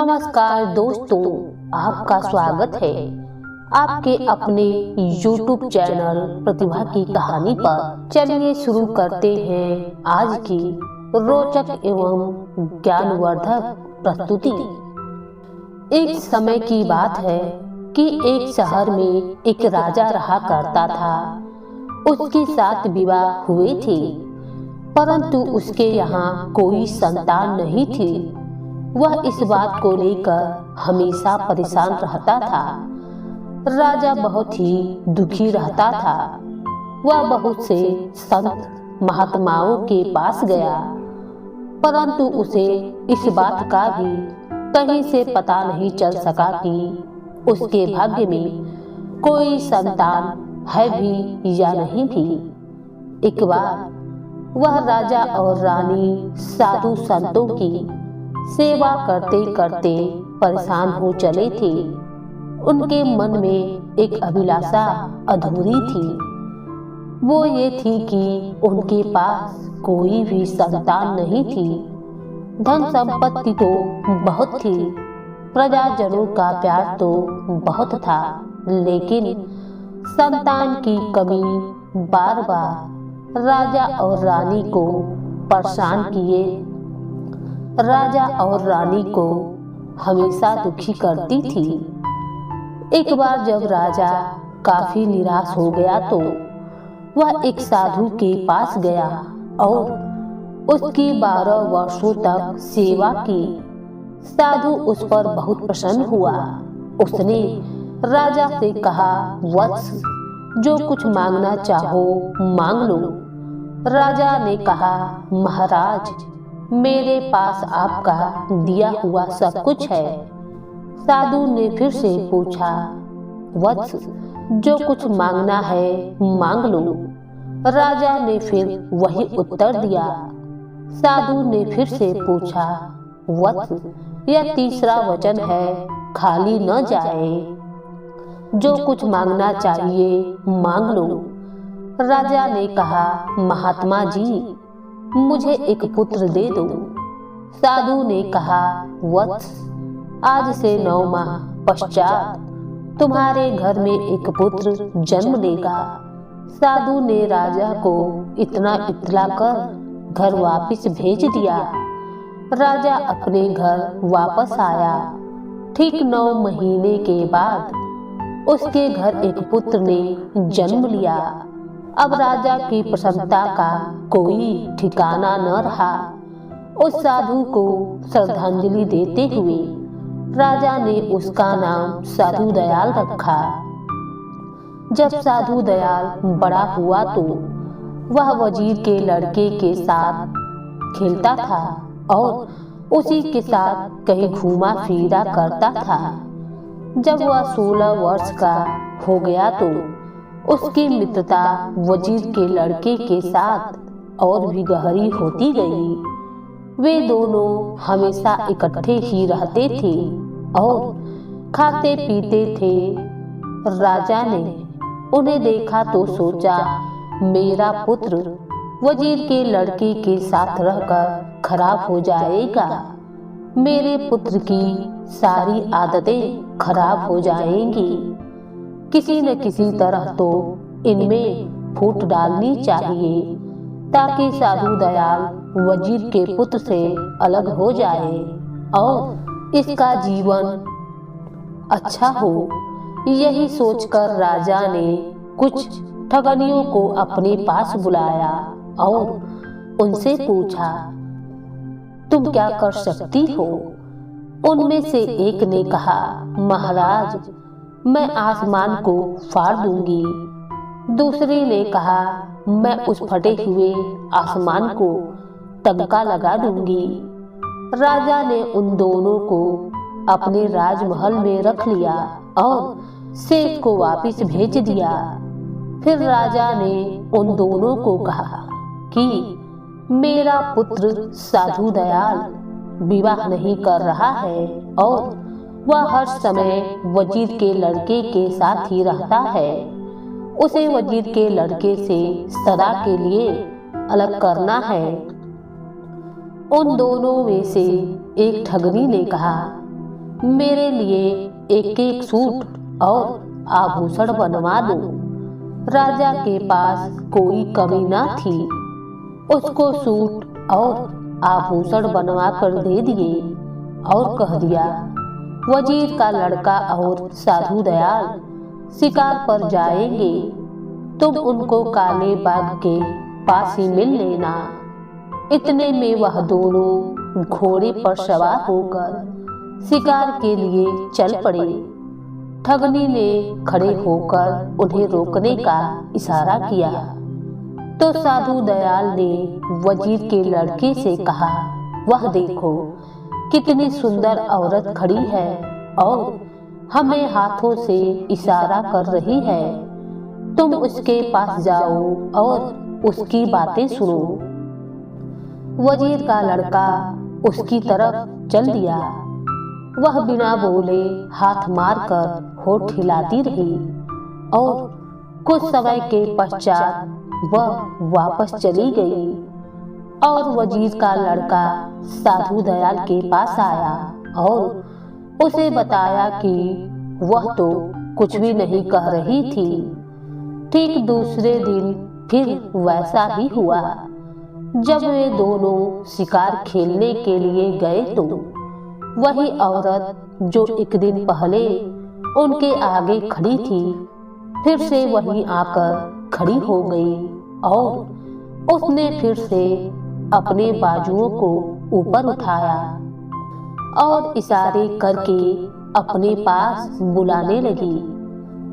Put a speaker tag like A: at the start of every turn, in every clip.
A: नमस्कार दोस्तों, आपका स्वागत है आपके अपने YouTube चैनल प्रतिभा की कहानी पर। चलिए शुरू करते हैं आज की रोचक एवं ज्ञानवर्धक प्रस्तुति। एक समय की बात है कि एक शहर में एक राजा रहा करता था। उसके 7 विवाह हुए थे, परंतु उसके यहाँ कोई संतान नहीं थी। वह इस बात को लेकर हमेशा परेशान रहता था। राजा बहुत ही दुखी रहता था। वह बहुत से संत महात्माओं के पास गया, परंतु उसे इस बात का भी कहीं से पता नहीं चल सका कि उसके भाग्य में कोई संतान है भी या नहीं भी। एक बार वह राजा और रानी साधु संतों की सेवा करते करते परेशान हो चले थे। उनके मन में एक अभिलाषा अधूरी थी। वो ये थी कि उनके पास कोई भी संतान नहीं थी। धन संपत्ति तो बहुत थी, प्रजाजनों का प्यार तो बहुत था, लेकिन संतान की कमी बार बार राजा और रानी को परेशान किए। राजा और रानी को हमेशा दुखी करती थी। एक बार जब राजा काफी निराश हो गया तो वह एक साधु के पास गया और उसकी 12 वर्षों तक सेवा की। साधु उस पर बहुत प्रसन्न हुआ। उसने राजा से कहा, वत्स, जो कुछ मांगना चाहो मांग लो। राजा ने कहा, महाराज, मेरे पास आपका दिया हुआ सब कुछ है। साधु ने फिर से पूछा, वत्स, जो कुछ मांगना है मांग लो। राजा ने फिर वही उत्तर दिया। साधु ने फिर से पूछा, वत्स, यह तीसरा वचन है, खाली न जाए। जो कुछ मांगना चाहिए मांग लो। राजा ने कहा, महात्मा जी, मुझे एक पुत्र दे दो। साधु ने कहा, वत्स, आज से 9 माह पश्चात तुम्हारे घर में एक पुत्र जन्म लेगा। साधु ने राजा को इतना इतला कर घर वापस भेज दिया। राजा अपने घर वापस आया। ठीक 9 महीने के बाद उसके घर एक पुत्र ने जन्म लिया। अब राजा की प्रसन्नता का कोई ठिकाना न रहा। उस साधु को श्रद्धांजलि देते हुए राजा ने उसका नाम साधु दयाल रखा। जब साधु दयाल बड़ा हुआ तो वह वजीर के लड़के के साथ खेलता था और उसी के साथ कहीं घूमा फिरा करता था। जब वह 16 वर्ष का हो गया तो उसकी मित्रता वजीर के लड़के के साथ और भी गहरी होती गई। वे दोनों हमेशा इकट्ठे ही रहते थे और खाते पीते थे। राजा ने उन्हें देखा तो सोचा, मेरा पुत्र वजीर के लड़के के साथ रहकर खराब हो जाएगा। मेरे पुत्र की सारी आदतें खराब हो जाएंगी। किसी न किसी तरह तो इनमें फूट डालनी चाहिए ताकि साधु दयाल वजीर के पुत्र से अलग हो जाए और इसका जीवन अच्छा हो। यही सोचकर राजा ने कुछ ठगनियों को अपने पास बुलाया और उनसे पूछा, तुम क्या कर सकती हो? उनमें से एक ने कहा, महाराज, मैं आसमान को फाड़ दूंगी। दूसरे ने कहा, मैं उस फटे हुए आसमान को टंका लगा दूंगी। राजा ने उन दोनों को अपने राजमहल में रख लिया और शेष को वापस भेज दिया। फिर राजा ने उन दोनों को कहा कि मेरा पुत्र साधु दयाल विवाह नहीं कर रहा है और वह हर समय वजीर के लड़के के साथ ही रहता है। उसे वजीर के लड़के से सदा के लिए अलग करना है। उन दोनों में से एक ठगनी ने कहा, मेरे लिए एक एक सूट और आभूषण बनवा दो। राजा के पास कोई कमी ना थी, उसको सूट और आभूषण बनवा कर दे दिए और कह दिया, वजीर का लड़का और साधु दयाल शिकार पर जाएंगे, तुम उनको काले बाग के पास ही मिल लेना। इतने में वह दोनों घोड़े पर सवार होकर शिकार के लिए चल पड़े। ठगनी ने खड़े होकर उन्हें रोकने का इशारा किया तो साधु दयाल ने वजीर के लड़के से कहा, वह देखो कितनी सुंदर औरत खड़ी है और हमें हाथों से इशारा कर रही है, तुम उसके पास जाओ और उसकी बातें सुनो। वजीर का लड़का उसकी तरफ चल दिया। वह बिना बोले हाथ मारकर होठ हिलाती रही और कुछ समय के पश्चात वह वापस चली गई और वजीर का लड़का साधु दयाल के पास आया और उसे बताया कि वह तो कुछ भी नहीं कह रही थी। ठीक दूसरे दिन फिर वैसा ही हुआ। जब वे दोनों शिकार खेलने के लिए गए तो वही औरत जो एक दिन पहले उनके आगे खड़ी थी फिर से वहीं आकर खड़ी हो गई और उसने फिर से अपने बाजुओं को ऊपर उठाया और इशारे करके अपने पास बुलाने लगी।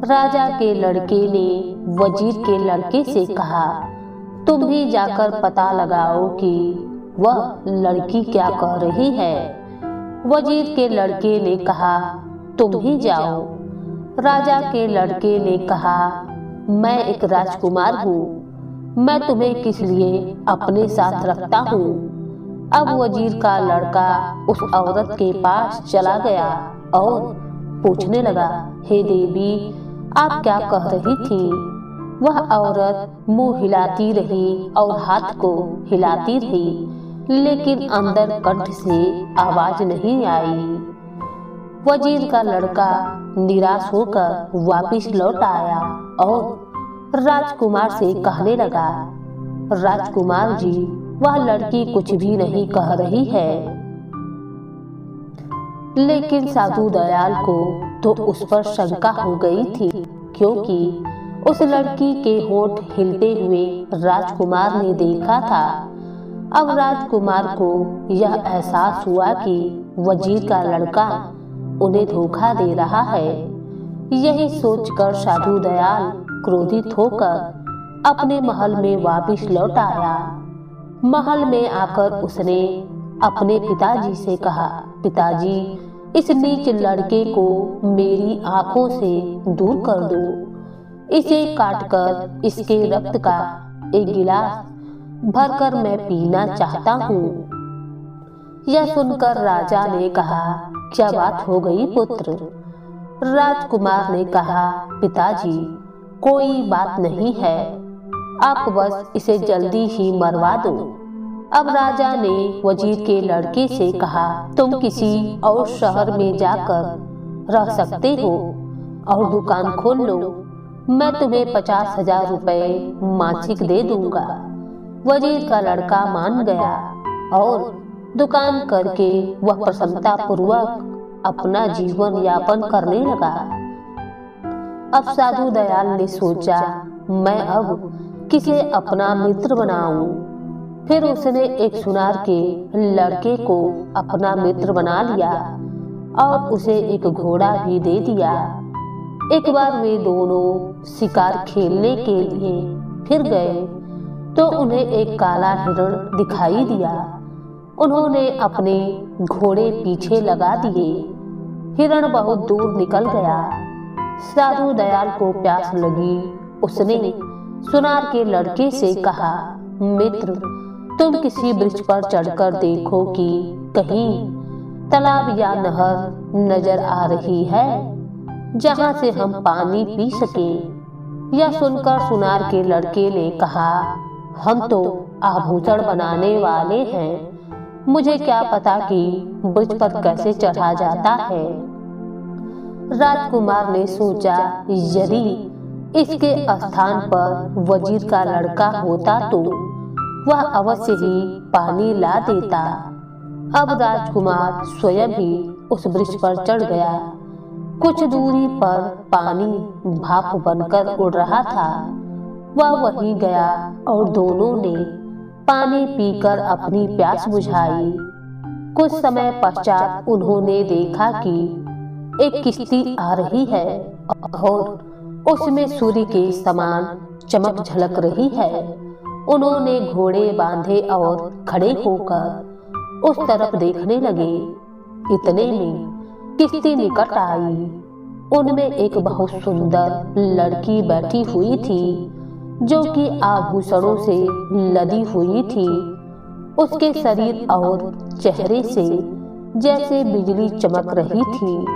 A: राजा के लड़के ने वजीर के लड़के से कहा, तुम ही जाकर पता लगाओ कि वह लड़की क्या कह रही है। वजीर के लड़के ने कहा, तुम ही जाओ। राजा के लड़के ने कहा, मैं एक राजकुमार हूँ, मैं तुम्हें किस लिए अपने साथ रखता हूँ। अब वजीर का लड़का उस औरत के पास चला गया और पूछने लगा, हे देवी, आप क्या कह रही थी। वह औरत मुंह हिलाती रही और हाथ को हिलाती रही, लेकिन अंदर कंठ से आवाज नहीं आई। वजीर का लड़का निराश होकर वापस लौट आया और राजकुमार से कहने लगा, राजकुमार जी, वह लड़की कुछ भी नहीं कह रही है। लेकिन साधु दयाल को तो उस पर शंका हो गई थी, क्योंकि उस लड़की के होंठ हिलते हुए राजकुमार ने देखा था। अब राजकुमार को यह एहसास हुआ कि वजीर का लड़का उन्हें धोखा दे रहा है। यही सोचकर साधु दयाल क्रोधित होकर अपने महल में वापस लौट आया। महल में आकर उसने अपने पिताजी से कहा, पिताजी, इस नीच लड़के को मेरी आंखों से दूर कर दो। इसे काटकर इसके रक्त का एक गिलास भरकर मैं पीना चाहता हूँ। यह सुनकर राजा ने कहा, क्या बात हो गई पुत्र। राजकुमार ने कहा, पिताजी, कोई बात नहीं है, आप बस इसे जल्दी ही मरवा दो। अब राजा ने वजीर के लड़के से कहा, तुम किसी और शहर में जाकर रह सकते हो और दुकान खोल लो, मैं तुम्हें 50,000 रुपए मासिक दे दूंगा। वजीर का लड़का मान गया और दुकान करके वह प्रसन्नता पूर्वक अपना जीवन यापन करने लगा। अब साधु दयाल ने सोचा, मैं अब किसे अपना मित्र बनाऊं। फिर उसने एक सुनार के लड़के को अपना मित्र बना लिया और उसे एक घोड़ा भी दे दिया। एक बार वे दोनों शिकार खेलने के लिए फिर गए तो उन्हें एक काला हिरण दिखाई दिया। उन्होंने अपने घोड़े पीछे लगा दिए। हिरण बहुत दूर निकल गया। साधु दयाल को प्यास लगी। उसने सुनार के लड़के से कहा, मित्र, तुम किसी वृक्ष पर चढ़कर देखो कि कहीं तालाब या नहर नजर आ रही है जहां से हम पानी पी सकें। यह सुनकर सुनार के लड़के ने कहा, हम तो आभूषण बनाने वाले हैं, मुझे क्या पता कि ब्रिज पर कैसे चढ़ा जाता है। राजकुमार ने सोचा, यदि इसके स्थान पर वजीर का लड़का होता तो वह अवश्य ही पानी ला देता। अब राजकुमार स्वयं ही उस ब्रिज पर चढ़ गया। कुछ दूरी पर पानी भाप बनकर उड़ रहा था। वह वहीं गया और दोनों ने पानी पीकर अपनी प्यास बुझाई। कुछ समय पश्चात उन्होंने देखा कि एक किश्ती आ रही है और उसमें सूर्य के समान चमक झलक रही है। उन्होंने घोड़े बांधे और खड़े होकर उस तरफ देखने लगे। इतने में किश्ती निकट आई। उनमें एक बहुत सुंदर लड़की बैठी हुई थी, जो कि आभूषणों से लदी हुई थी। उसके शरीर और चेहरे से जैसे बिजली चमक रही थी।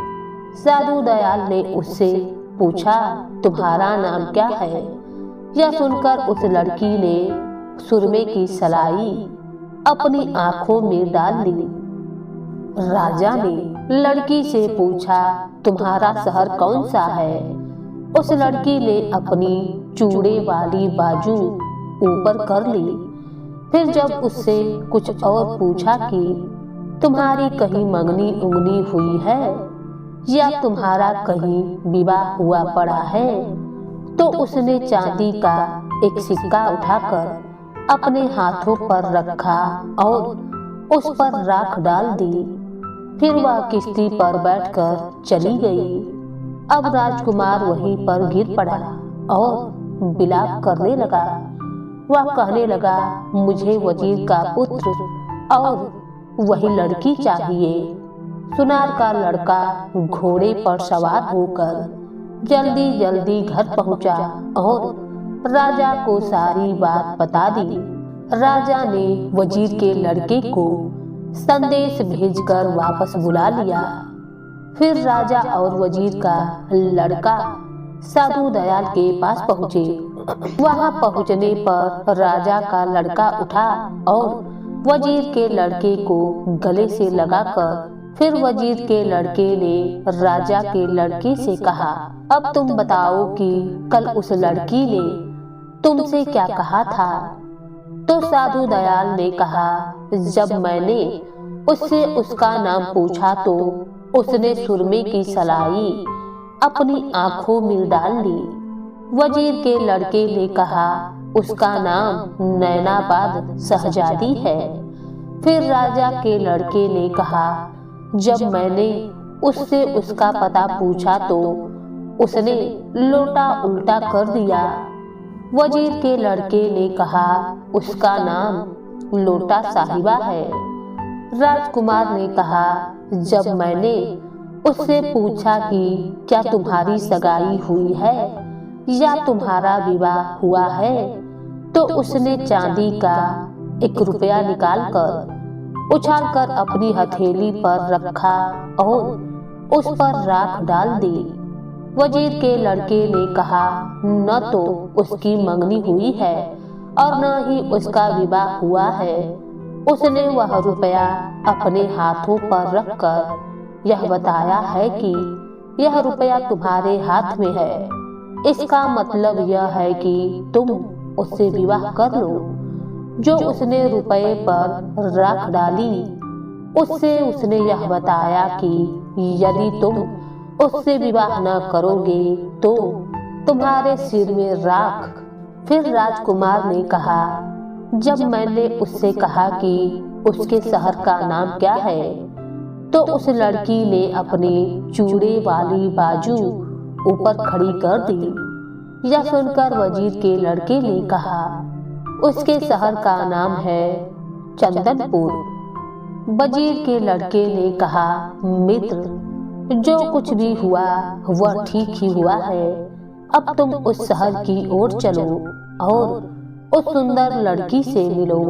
A: साधु दयाल ने उससे पूछा, तुम्हारा नाम क्या है? यह सुनकर उस लड़की ने सुरमे की सलाई अपनी आंखों में डाल ली। राजा ने लड़की से पूछा, तुम्हारा शहर कौन सा है? उस लड़की ने अपनी चूड़े वाली बाजू ऊपर कर ली। फिर जब उससे कुछ और पूछा कि तुम्हारी कहीं मंगनी उंगनी हुई है या तुम्हारा कहीं विवाह हुआ पड़ा है, तो उसने चांदी का एक सिक्का उठाकर अपने हाथों पर रखा और उस पर राख डाल दी। फिर वह किश्ती पर बैठकर चली गई। अब राजकुमार वहीं पर गिर पड़ा और विलाप करने लगा। वह कहने लगा, मुझे वजीर का पुत्र और वही लड़की चाहिए। सुनार का लड़का घोड़े पर सवार होकर जल्दी जल्दी घर पहुंचा और राजा को सारी बात बता दी। राजा ने वजीर के लड़के को संदेश भेजकर वापस बुला लिया। फिर राजा और वजीर का लड़का साधु दयाल के पास पहुँचे। वहां पहुँचने पर राजा का लड़का उठा और वजीर के लड़के को गले से लगाकर फिर वजीर के लड़के ने राजा के लड़के से कहा, अब तुम बताओ कि कल उस लड़की ने तुमसे क्या कहा था? तो साधु दयाल ने कहा, जब मैंने उससे उसका नाम पूछा तो उसने सुरमे की सलाई अपनी आंखों में डाल ली। वजीर के लड़के ने कहा, उसका नाम नैनाबाद शहजादी है। फिर राजा के लड़के ने कहा, जब मैंने उससे उसका पता पूछा तो उसने लोटा उल्टा कर दिया। वजीर के लड़के ने कहा, उसका नाम लोटा साहिबा है। राजकुमार ने कहा, जब मैंने उससे पूछा कि क्या तुम्हारी सगाई हुई है या तुम्हारा विवाह हुआ है, तो उसने चांदी का 1 रुपया निकालकर उछालकर अपनी हथेली पर रखा और उस पर राख डाल दी। वजीर के लड़के ने कहा, न तो उसकी मंगनी हुई है और न ही उसका विवाह हुआ है। उसने वह रुपया अपने हाथों पर रखकर यह बताया है कि यह रुपया तुम्हारे हाथ में है। इसका मतलब यह है कि तुम उससे विवाह कर लो। जो उसने रुपये पर राख डाली, उससे उसने यह बताया कि यदि तुम उससे विवाह न करोगे तो तुम्हारे सिर में राख। फिर राजकुमार ने कहा, जब मैंने उससे कहा कि उसके शहर का नाम क्या है, तो उस लड़की ने अपनी चूड़े वाली बाजू ऊपर खड़ी कर दी। यह सुनकर वजीर के लड़के ने कहा, उसके शहर का नाम है चंदनपुर। वजीर के लड़के ने कहा, मित्र, जो कुछ भी हुआ वह ठीक ही हुआ है। अब तुम उस शहर की ओर चलो और उस सुंदर लड़की से मिलो।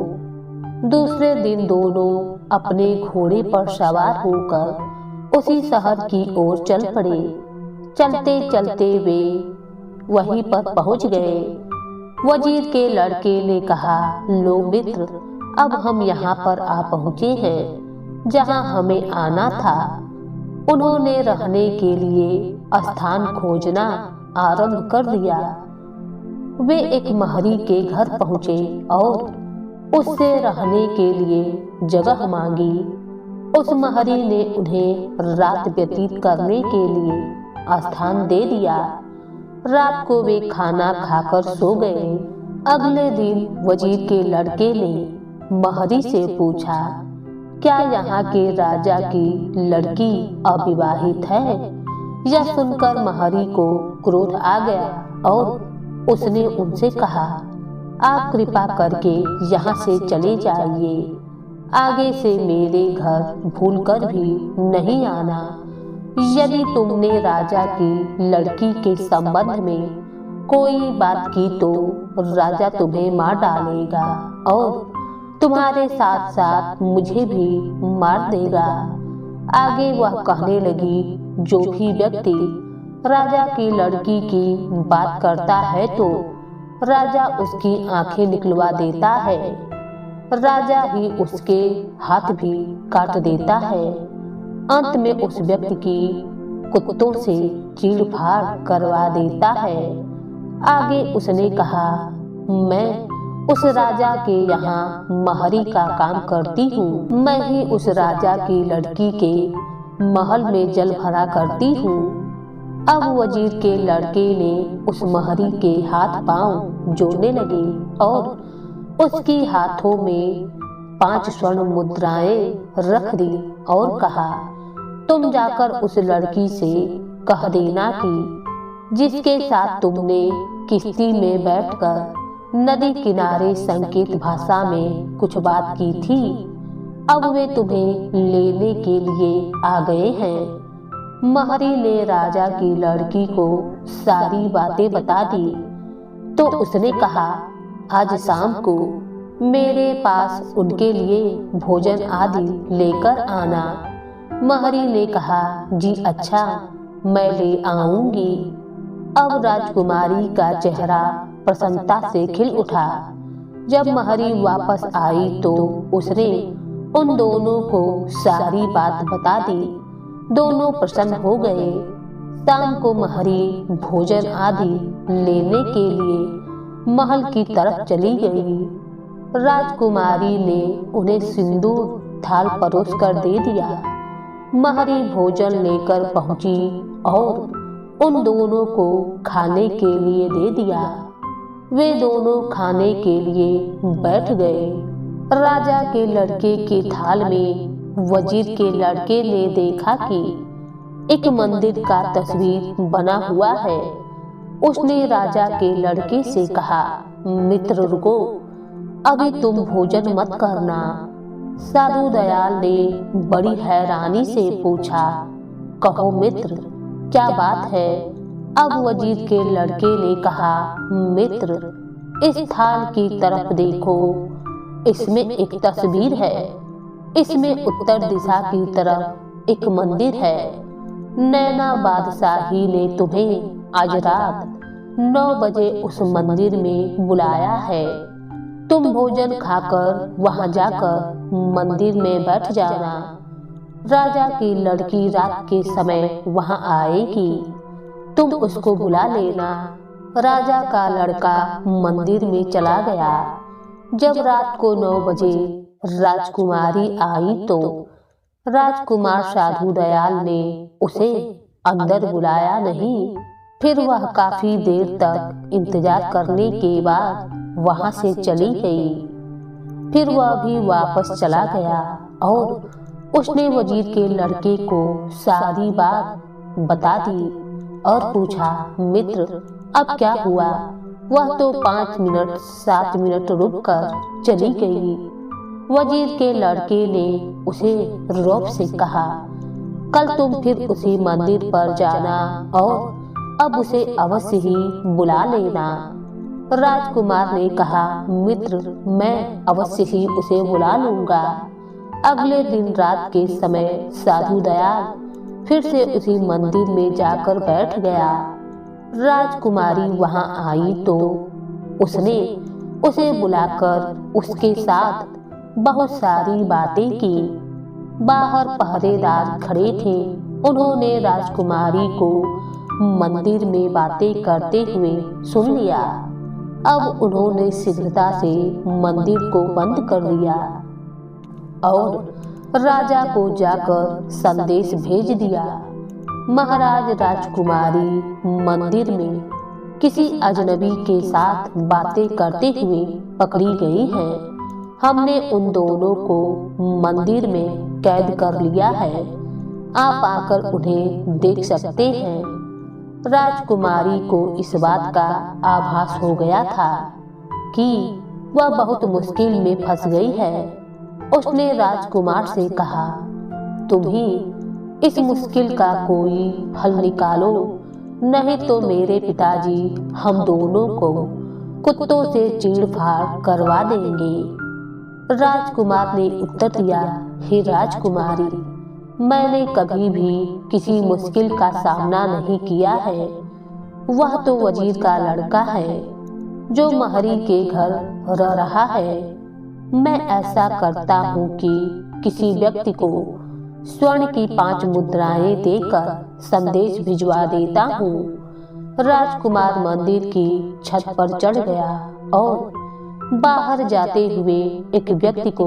A: दूसरे दिन दोनों अपने घोड़े पर सवार होकर उसी शहर की ओर चल पड़े। चलते चलते वे वहीं पर पहुंच गए। वजीर के लड़के ने कहा, लो मित्र, अब हम यहाँ पर आ पहुँचे हैं जहाँ हमें आना था। उन्होंने रहने के लिए स्थान खोजना आरंभ कर दिया। वे एक महरी के घर पहुँचे और उससे रहने के लिए जगह मांगी। उस महरी ने उन्हें रात व्यतीत करने के लिए स्थान दे दिया। रात को वे खाना खाकर सो गए। अगले दिन वजीर के लड़के ने महरी से पूछा, क्या यहाँ के राजा की लड़की अविवाहित है? यह सुनकर महरी को क्रोध आ गया और उसने उनसे कहा, आप कृपा करके यहाँ से चले जाइए। आगे से मेरे घर भूलकर भी नहीं आना। यदि तुमने राजा की लड़की के संबंध में कोई बात की तो राजा तुम्हें मार डालेगा और तुम्हारे साथ साथ मुझे भी मार देगा। आगे वह कहने लगी, जो भी व्यक्ति राजा की लड़की की बात करता है तो राजा उसकी आंखें निकलवा देता है, राजा ही उसके हाथ भी काट देता है। अंत में उस व्यक्ति की कुत्तों से चीड़-फाड़ करवा देता है। आगे उसने कहा, मैं उस राजा के यहाँ महरी का काम करती हूँ। मैं ही उस राजा की लड़की के महल में जल भरा करती हूँ। अब वजीर के लड़के ने उस महरी के हाथ पांव जोड़ने लगे और उसकी हाथों में 5 स्वर्ण मुद्राएं रख दी और कहा, तुम जाकर उस लड़की से कह देना कि जिसके साथ तुमने किश्ती में बैठकर नदी किनारे संकेत भाषा में कुछ बात की थी, अब वे तुम्हें लेने के लिए आ गए हैं। महरी ने राजा की लड़की को सारी बातें बता दी तो उसने कहा, आज शाम को मेरे पास उनके लिए भोजन आदि लेकर आना। महरी ने कहा, जी अच्छा, मैं ले आऊंगी। अब राजकुमारी का चेहरा प्रसन्नता से खिल उठा। जब महरी वापस आई तो उसने उन दोनों को सारी बात बता दी। दोनों प्रसन्न हो गए। शाम को महरी भोजन आदि लेने के लिए महल की तरफ चली गई। राजकुमारी ने उन्हें सिंदूर थाल परोस कर दे दिया। महरी भोजन लेकर पहुंची और उन दोनों को खाने के लिए दे दिया। वे दोनों खाने के लिए बैठ गए। राजा के लड़के के थाल में वजीर के लड़के ने देखा कि एक मंदिर का तस्वीर बना हुआ है। उसने राजा के लड़के से कहा, मित्र रुको, अभी तुम भोजन मत करना। साधु दयाल ने बड़ी हैरानी से पूछा, कहो मित्र, क्या बात है? अब वजीर के लड़के ने कहा, मित्र, इस थाल की तरफ देखो, इसमें एक तस्वीर है। इसमें उत्तर दिशा की तरफ एक मंदिर है। नैना बादशाही ने तुम्हें आज रात 9 बजे उस मंदिर में बुलाया है। तुम भोजन खाकर वहां जाकर मंदिर में बैठ जाना। राजा की लड़की रात के समय वहां आएगी, तुम उसको बुला लेना। राजा का लड़का मंदिर में चला गया। जब रात को 9 बजे राजकुमारी आई तो राजकुमार साधु दयाल ने उसे अंदर बुलाया नहीं। फिर वह काफी देर तक इंतजार करने के बाद वहां से चली गई। फिर वह भी वापस चला गया और उसने वजीर के लड़के को सारी बात बता दी और पूछा, मित्र, अब क्या हुआ? वह तो 5 मिनट 7 मिनट रुककर चली गई। वजीर के लड़के ने उसे रौब से कहा, कल तुम फिर उसी मंदिर पर जाना और अब उसे अवश्य ही बुला लेना। राजकुमार ने कहा, मित्र, मैं अवश्य ही उसे बुला लूंगा। अगले दिन रात के समय साधु दयाल फिर से उसी मंदिर में जाकर बैठ गया। राजकुमारी वहां आई तो उसने उसे बुलाकर उसके साथ बहुत सारी बातें की। बाहर पहरेदार खड़े थे। उन्होंने राजकुमारी को मंदिर में बातें करते हुए सुन लिया। अब उन्होंने शीघ्रता से मंदिर को बंद कर दिया और राजा को जाकर संदेश भेज दिया। महाराज, राजकुमारी मंदिर में किसी अजनबी के साथ बातें करते हुए पकड़ी गई हैं। हमने उन दोनों को मंदिर में कैद कर लिया है। आप आकर उन्हें देख सकते हैं। राजकुमारी को इस बात का आभास हो गया था कि वह बहुत मुश्किल में फंस गई है। उसने राजकुमार से कहा, तुम ही इस मुश्किल का कोई हल निकालो, नहीं तो मेरे पिताजी हम दोनों को कुत्तों से चीड़-फाड़ करवा देंगे। राजकुमार ने उत्तर दिया, हे राजकुमारी, मैंने कभी भी किसी मुश्किल का सामना नहीं किया है। वह तो वजीर का लड़का है जो महरी के घर रह रहा है। मैं ऐसा करता हूँ कि किसी व्यक्ति को स्वर्ण की 5 मुद्राएं देकर संदेश भिजवा देता हूँ। राजकुमार मंदिर की छत पर चढ़ गया और बाहर जाते हुए एक व्यक्ति को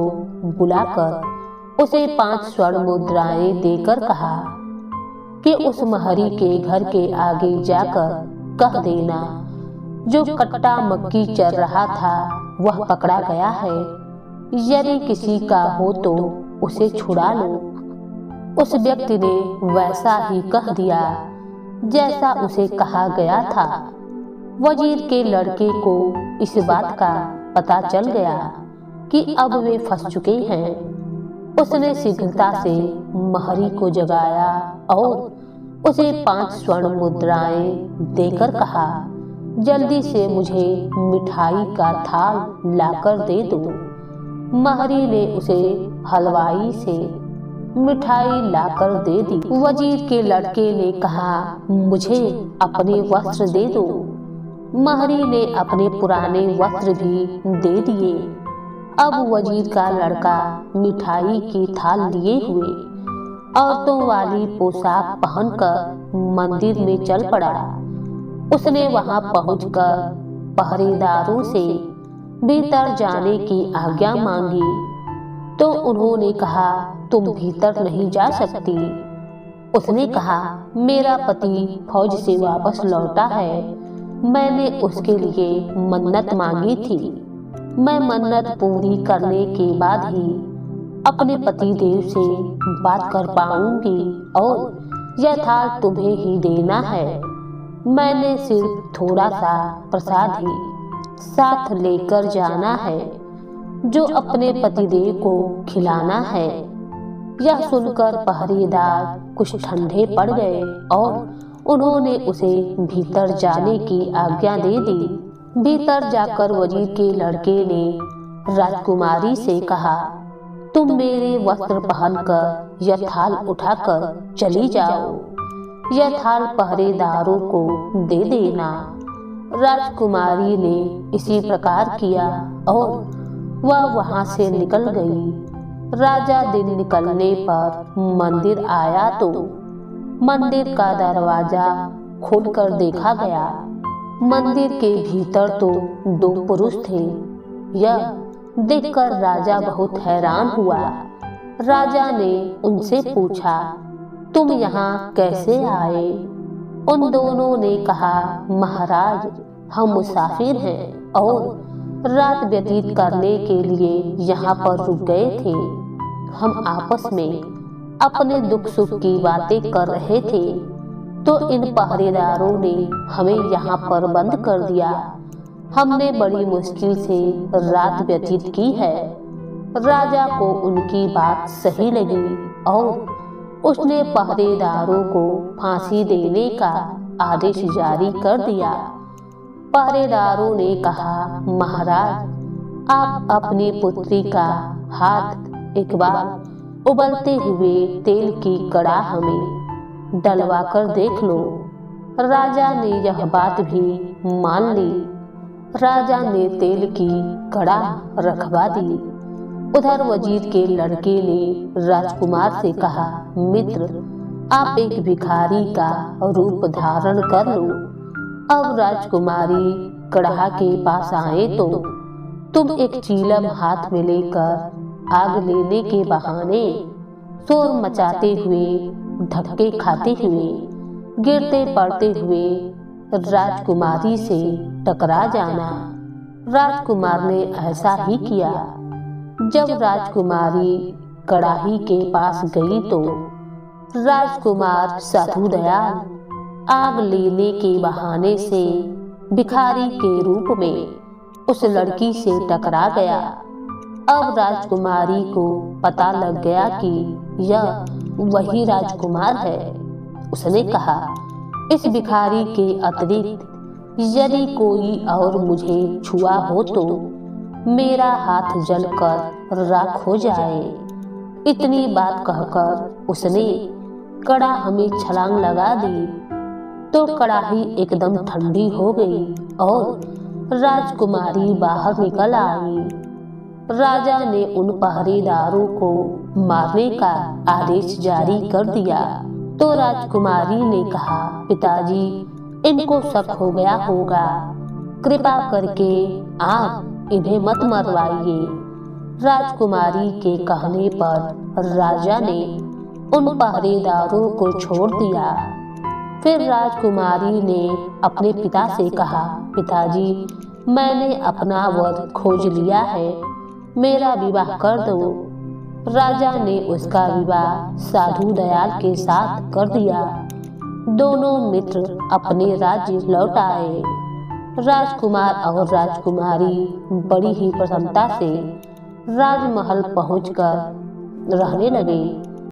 A: बुलाकर उसे 5 स्वर्ण मुद्राएं देकर कहा कि उस महरी के घर के आगे जाकर कह देना, जो कट्टा मक्की चर रहा था वह पकड़ा गया है। यदि किसी का हो तो उसे छुड़ा लो। उस व्यक्ति ने वैसा ही कह दिया जैसा उसे कहा गया था। वजीर के लड़के को इस बात का पता चल गया कि अब वे फंस चुके हैं। उसने शीघ्रता से महरी को जगाया और उसे 5 स्वर्ण मुद्राएं देकर कहा, जल्दी से मुझे मिठाई का थाल लाकर दे दो। महरी ने उसे हलवाई से मिठाई लाकर दे दी। वजीर के लड़के ने कहा, मुझे अपने वस्त्र दे दो। महरी ने अपने पुराने वस्त्र भी दे दिए। अब वजीर का लड़का मिठाई की थाल लिए हुए औरतों वाली पोशाक पहनकर मंदिर में चल पड़ा। उसने वहां पहुंचकर पहरेदारों से भीतर जाने की आज्ञा मांगी तो उन्होंने कहा, तुम भीतर नहीं जा सकती। उसने कहा, मेरा पति फौज से वापस लौटा है। मैंने उसके लिए मन्नत मांगी थी। मैं मन्नत पूरी करने के बाद ही अपने पति देव से बात कर पाऊंगी और यह थाल तुम्हें ही देना है। मैंने सिर्फ थोड़ा सा प्रसाद ही साथ लेकर जाना है जो अपने पतिदेव को खिलाना है। यह सुनकर पहरेदार कुछ ठंडे पड़ गए और उन्होंने उसे भीतर जाने की आज्ञा दे दी। भीतर जाकर वजीर के लड़के ने राजकुमारी से कहा, तुम मेरे वस्त्र पहनकर यह थाल उठाकर चली जाओ। यह थाल पहरेदारों को दे देना। राजकुमारी ने इसी प्रकार किया और वह वहां से निकल गई। राजा दिन निकलने पर मंदिर आया तो मंदिर का दरवाजा खोलकर देखा गया। मंदिर के भीतर तो 2 पुरुष थे। यह देखकर राजा बहुत हैरान हुआ। राजा ने उनसे पूछा, तुम यहाँ कैसे आए? उन दोनों ने कहा, महाराज, हम मुसाफिर हैं और रात व्यतीत करने के लिए यहाँ पर रुक गए थे। हम आपस में अपने दुख सुख की बातें कर रहे थे तो इन पहरेदारों ने हमें यहाँ पर बंद कर दिया। हमने बड़ी मुश्किल से रात व्यतीत की है। राजा को उनकी बात सही लगी और उसने पहरेदारों को फांसी देने का आदेश जारी कर दिया। पहरेदारों ने कहा, महाराज, आप अपनी पुत्री का हाथ एक बार उबलते हुए तेल की कड़ाह में डलवा कर देख लो। राजा ने यह बात भी मान ली। राजा ने तेल की कड़ाह रखवा दी। उधर वजीर के लड़के ने राजकुमार से कहा, मित्र, आप एक भिखारी का रूप धारण कर लो। अब राजकुमारी कड़हा के पास आए तो तुम एक चीलम हाथ में लेकर आग लेने के बहाने शोर मचाते हुए, धक्के खाते हुए, गिरते पड़ते हुए राजकुमारी से टकरा जाना। राजकुमार ने ऐसा ही किया। जब राजकुमारी कड़ाही के पास गई तो राजकुमार साधु दयाल आग लेने के बहाने से भिखारी के रूप में उस लड़की से टकरा गया। अब राजकुमारी को पता लग गया कि यह वही राजकुमार है। उसने कहा, इस भिखारी के अतिरिक्त यदि कोई और मुझे छुआ हो तो मेरा हाथ जलकर राख हो जाए। इतनी बात कहकर उसने कड़ाह में छलांग लगा दी तो कड़ाही एकदम ठंडी हो गई और राजकुमारी बाहर निकल आई। राजा ने उन पहरेदारों को मारने का आदेश जारी कर दिया तो राजकुमारी ने कहा, पिताजी, इनको शक हो गया होगा, कृपा करके आप इन्हें मत मरवाइए। राजकुमारी के कहने पर राजा ने उन पहरेदारों को छोड़ दिया। फिर राजकुमारी ने अपने पिता से कहा, पिताजी, मैंने अपना वर खोज लिया है, मेरा विवाह कर दो। राजा ने उसका विवाह साधु दयाल के साथ कर दिया। दोनों मित्र अपने राज्य लौट आए। राजकुमार और राजकुमारी बड़ी ही प्रसन्नता से राजमहल पहुंचकर रहने लगे।